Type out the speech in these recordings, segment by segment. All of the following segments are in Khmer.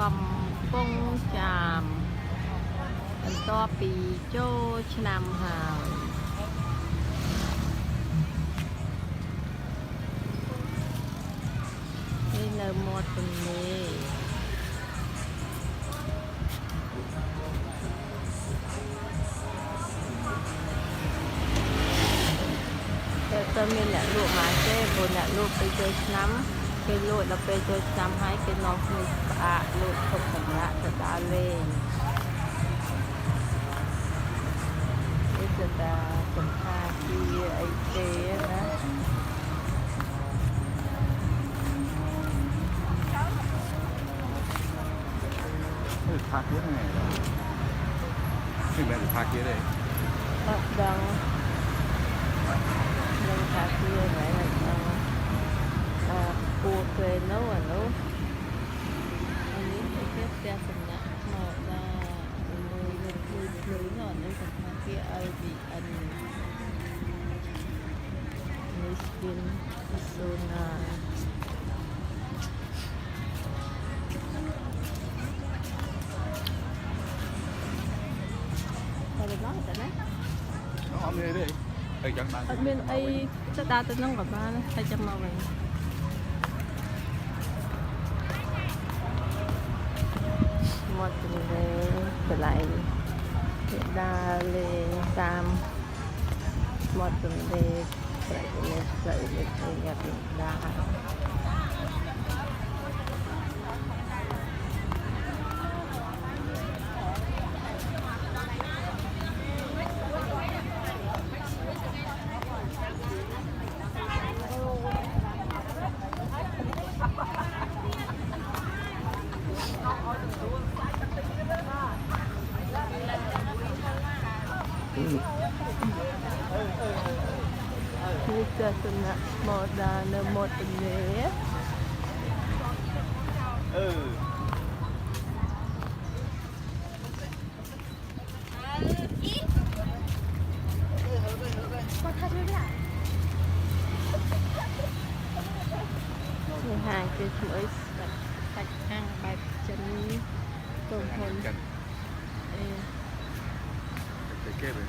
កំពុងចាំបន្ទាប់ពីចូលឆ្នាំហើយនេះនៅមាត់ទន្លេតែមានអ្នកលក់មកទេព្រោះអ្នកលក់ទៅចូលឆ្នាំគេលក់ដល់ពេលចូលឆ្នាំហើយគេនាំគ្នាផ្អាកលក់ទុកសម្រាប់ទៅដើរលេងនេះគឺតាសំខាជាអីទេណាផាគៀនហ្នឹងគឺមិនផាគៀនទេអត់ដឹងថាជាហ្នឹងពូគេនោះអានោះនេះគេផ្ទះសំណាក់មកដែរមួយនោះនេះសំខាន់គេ IBN នេះស្គីនសូណាហើយដល់តែណាអត់មានទេអីចឹងបានអត់មានអីទៅដើរទៅនឹងក៏បានតែចាំមកវិញមាត់ទន្លេកន្លែងគេដើរលេងតាមមាត់ទន្លេផ្លូវនេះផ្លូវនេះយ៉ាប់ដើរនេះគឺសំណាក់មកដល់នៅមាត់ទន្លេនេះហាងគេឈ្មោះសាច់អាំងបែបចិនទុំហ៊ុនគេវិញ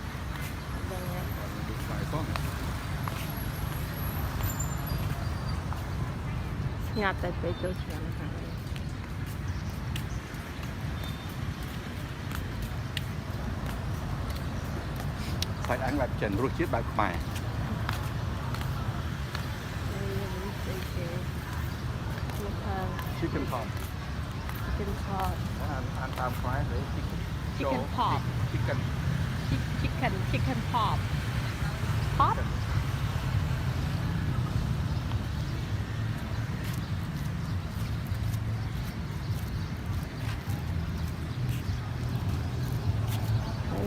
ដឹងហើយខ្សែផងស្ងាត់តែពេលចូលឆ្នាំហើយសាច់អាំងបែបចិនរសជាតិបែបខ្មែរchicken pot អានតាមខ្មែរទៅ chicken pot chicken pop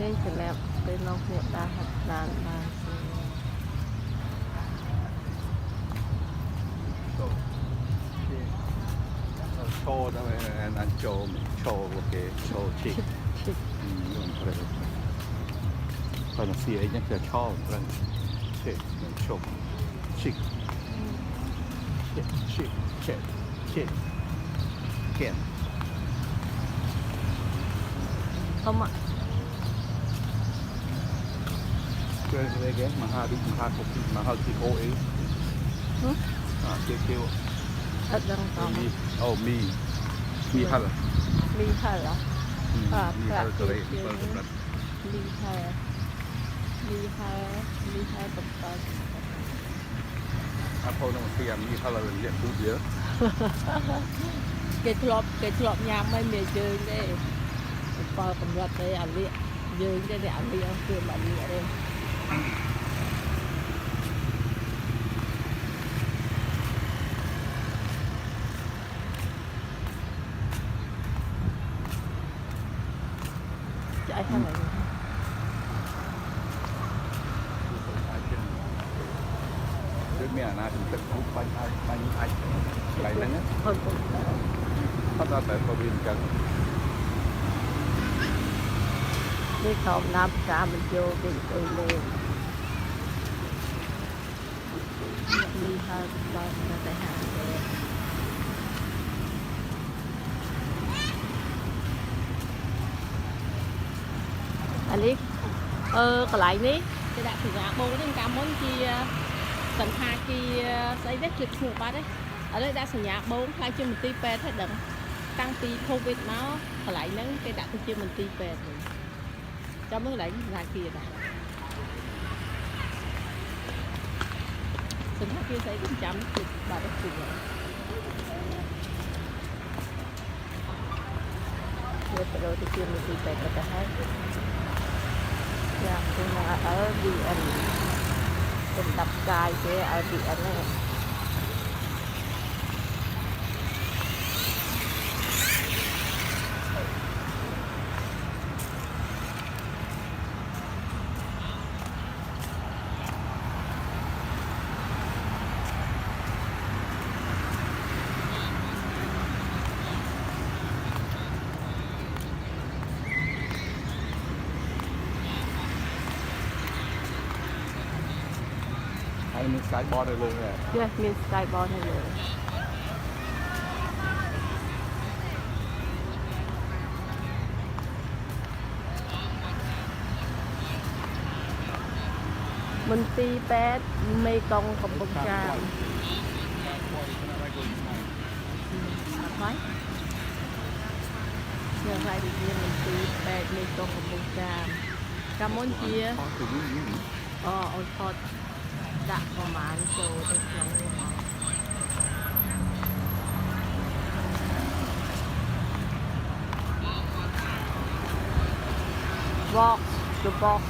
នេះសម្រាប់ពេលនោះគ្នាដើរហាត់បានឈោទៅអានចូលឈោគេឈោឈិកនឹងប្រេបើនឹងស៊ីអីហ្នឹងគឺឈោប្រឹងឈិកឈោឈិកគេអមគេគេមហាវិទ្យាល័យមហាវិទ្យាល័យអូអេគេអត់ដឹងតមីអូមីហលមីហលប្រាក់គេមីហលមីហលបន្តអត់ផងពីមីហលរយៈទូយើគេធ្លាប់ញ៉ាំហើយមានយើងទេបើកម្រិតទេអាលៀកយើងទេអាលៀកគឺអាលៀកទេចាស់ហ្នឹងដូចមានអាណាជំទឹកគូបាញ់អាចកន្លែងហ្នឹងអត់អត់តែក៏វាអញ្ចឹងនេះខំណាប់ការបញ្ចូលគេទៅលេងនេះហើយដល់តែហាងទេ anh đi còn lại ní cái đại thực ra bố nó cả món kia tận hai kia xây đất lịch ngủ ba đấy ở đây đã sử nhà bốn hai chưa mình ti pe hết đừng tăng ti covid nó còn lại nắng cái đại chưa mình ti pe rồi cho mới lại ra kia này tận hai kia xây cũng chậm bà đất chừng rồi bây giờ thì chưa mình ti pe cả hết dạ nhưng mà ở biểnเป็นดับกายเจ๊เอาดิอันนี้ให้มีสายบอลได้เลยเนี่ย เพื่อมีสกายบอลให้เลยมันตีแป๊ดไม่กองกับบุกจามไว้เชื่อใครดีๆมันตีแป๊ดไม่กองกับบุกจามกำมอนเชียอ๋อเอาทอดดักประมาณโจได้เพียงเลยค่ะ box the box